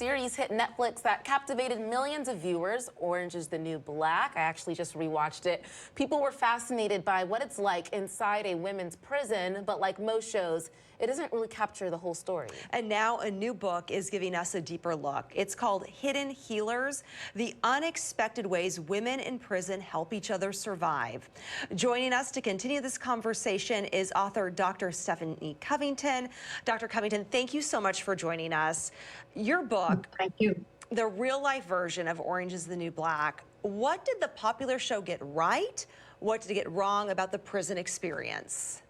series hit Netflix that captivated millions of viewers, Orange is the New Black. I actually just rewatched it. People were fascinated by what it's like inside a women's prison, but like most shows, it doesn't really capture the whole story. And now a new book is giving us a deeper look. It's called Hidden Healers: The Unexpected Ways Women in Prison Help Each Other Survive. Joining us to continue this conversation is author Dr. Stephanie Covington. Dr. Covington, thank you so much for joining us. Your book, thank you, the real-life version of Orange is the New Black. What did the popular show get right? What did it get wrong about the prison experience?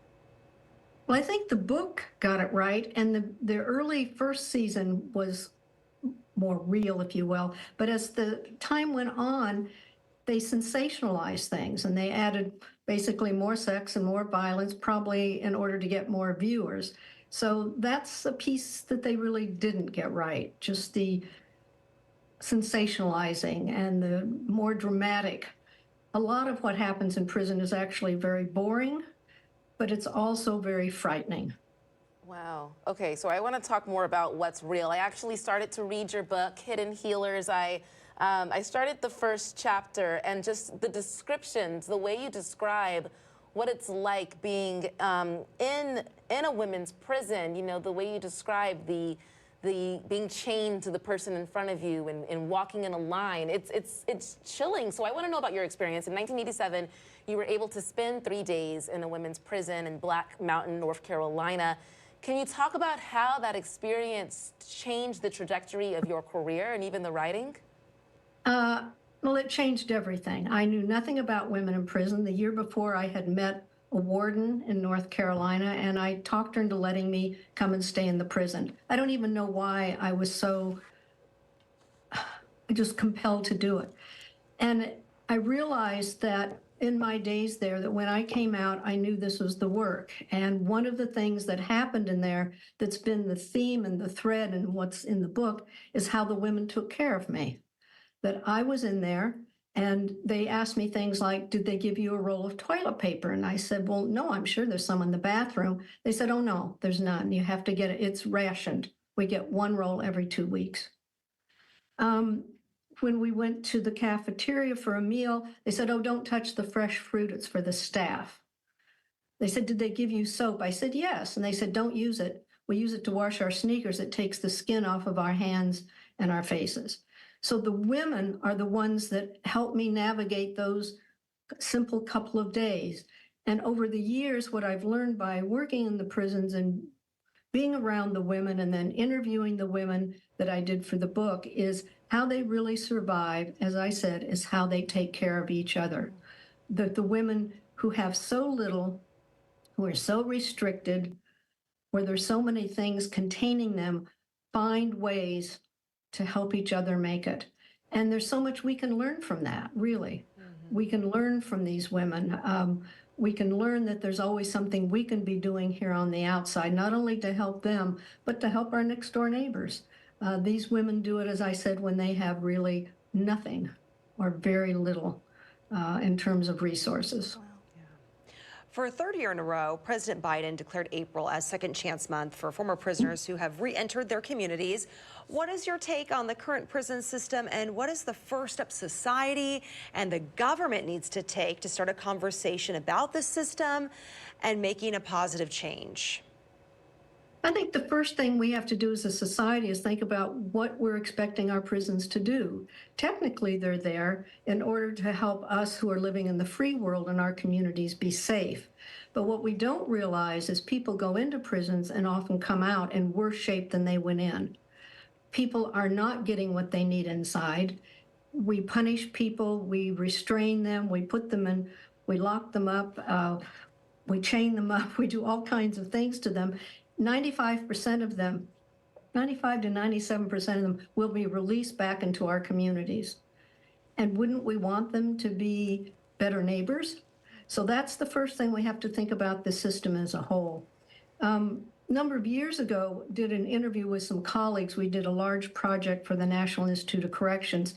Well, I think the book got it right, and the early first season was more real, if you will. But as the time went on, they sensationalized things, and they added basically more sex and more violence, probably in order to get more viewers. So that's a piece that they really didn't get right, just the sensationalizing and the more dramatic. A lot of what happens in prison is actually very boring, but it's also very frightening. Wow. Okay, so I want to talk more about what's real. I actually started to read your book, Hidden Healers. I started the first chapter, and just the descriptions, the way you describe what it's like being in a women's prison, you know, the way you describe the being chained to the person in front of you and walking in a line, it's chilling. So I want to know about your experience. In 1987, you were able to spend 3 days in a women's prison in Black Mountain, North Carolina. Can you talk about how that experience changed the trajectory of your career and even the writing? Well, it changed everything. I knew nothing about women in prison. The year before, I had met a warden in North Carolina, and I talked her into letting me come and stay in the prison. I don't even know why I was so just compelled to do it. And I realized that in my days there, that when I came out, I knew this was the work. And one of the things that happened in there that's been the theme and the thread and what's in the book is how the women took care of me. That I was in there, and they asked me things like, did they give you a roll of toilet paper? And I said, well, no, I'm sure there's some in the bathroom. They said, oh, no, there's none. You have to get it. It's rationed. We get one roll every 2 weeks. When we went to the cafeteria for a meal, they said, oh, don't touch the fresh fruit. It's for the staff. They said, did they give you soap? I said, yes. And they said, don't use it. We use it to wash our sneakers. It takes the skin off of our hands and our faces. So the women are the ones that help me navigate those simple couple of days. And over the years, what I've learned by working in the prisons and being around the women and then interviewing the women that I did for the book is how they really survive, as I said, is how they take care of each other. The women who have so little, who are so restricted, where there's so many things containing them, find ways to help each other make it. And there's so much we can learn from that, really. Mm-hmm. We can learn from these women. We can learn that there's always something we can be doing here on the outside, not only to help them, but to help our next door neighbors. These women do it, as I said, when they have really nothing or very little in terms of resources. Wow. For a third year in a row, President Biden declared April as Second Chance Month for former prisoners who have re-entered their communities. What is your take on the current prison system, and what is the first step society and the government needs to take to start a conversation about the system and making a positive change? I think the first thing we have to do as a society is think about what we're expecting our prisons to do. Technically, they're there in order to help us who are living in the free world in our communities be safe. But what we don't realize is people go into prisons and often come out in worse shape than they went in. People are not getting what they need inside. We punish people, we restrain them, we put them in, we lock them up, we chain them up, we do all kinds of things to them. 95% of them, 95 to 97% of them will be released back into our communities. And wouldn't we want them to be better neighbors? So that's the first thing we have to think about the system as a whole. A number of years ago, did an interview with some colleagues. We did a large project for the National Institute of Corrections,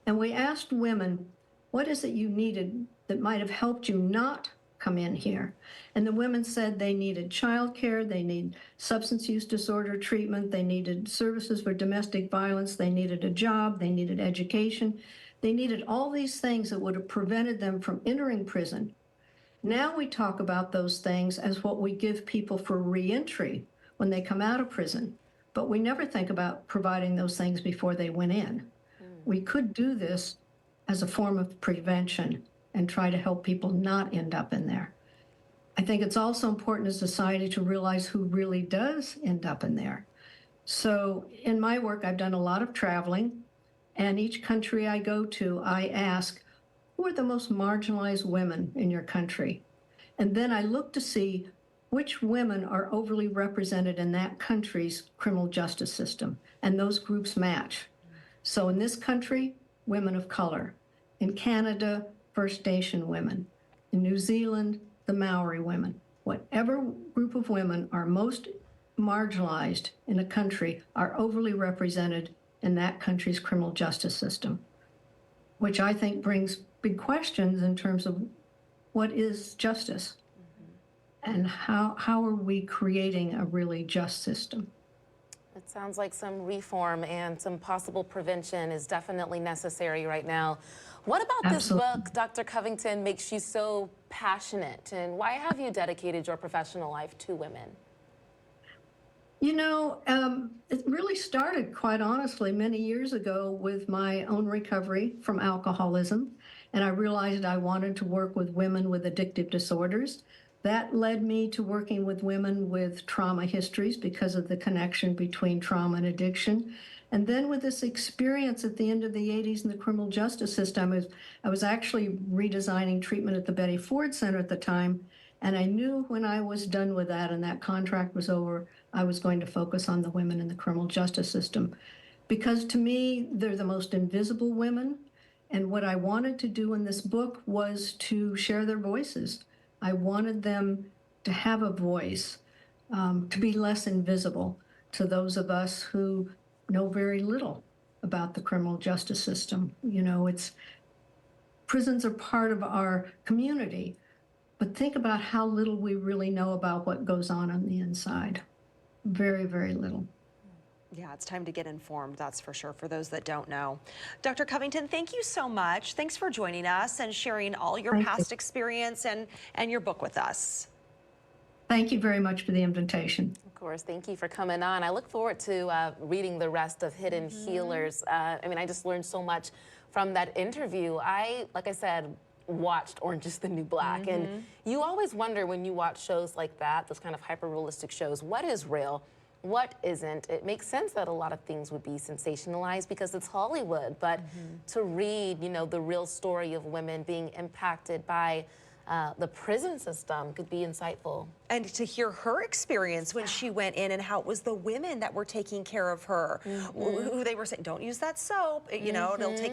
and we asked women, what is it you needed that might have helped you not come in here. And the women said they needed childcare, they need substance use disorder treatment, they needed services for domestic violence, they needed a job, they needed education. They needed all these things that would have prevented them from entering prison. Now we talk about those things as what we give people for reentry when they come out of prison, but we never think about providing those things before they went in. We could do this as a form of prevention and try to help people not end up in there. I think it's also important as a society to realize who really does end up in there. So in my work, I've done a lot of traveling, and each country I go to, I ask, who are the most marginalized women in your country? And then I look to see which women are overly represented in that country's criminal justice system, and those groups match. So in this country, women of color. In Canada, First Nation women. In New Zealand, the Maori women. Whatever group of women are most marginalized in a country are overly represented in that country's criminal justice system, which I think brings big questions in terms of what is justice and how are we creating a really just system. It sounds like some reform and some possible prevention is definitely necessary right now. What about Absolutely. this book, Dr. Covington, makes you so passionate? And why have you dedicated your professional life to women? You know, it really started, quite honestly, many years ago with my own recovery from alcoholism. And I realized I wanted to work with women with addictive disorders. That led me to working with women with trauma histories because of the connection between trauma and addiction. And then with this experience at the end of the 80s in the criminal justice system, I was actually redesigning treatment at the Betty Ford Center at the time. And I knew when I was done with that and that contract was over, I was going to focus on the women in the criminal justice system. Because to me, they're the most invisible women. And what I wanted to do in this book was to share their voices. I wanted them to have a voice, to be less invisible to those of us who know very little about the criminal justice system. You know, prisons are part of our community, but think about how little we really know about what goes on the inside. Very, very little. Yeah, it's time to get informed, that's for sure, for those that don't know. Dr. Covington, thank you so much. Thanks for joining us and sharing all your past experience and your book with us. Thank you very much for the invitation. Of course, thank you for coming on. I look forward to reading the rest of Hidden Healers. I mean, I just learned so much from that interview. Like I said, watched Orange is the New Black. And you always wonder when you watch shows like that, those kind of hyper-realistic shows, what is real? What isn't? It makes sense that a lot of things would be sensationalized because it's Hollywood, but to read, you know, the real story of women being impacted by the prison system could be insightful. And to hear her experience when she went in and how it was the women that were taking care of her, who they were saying, don't use that soap, you know, it'll take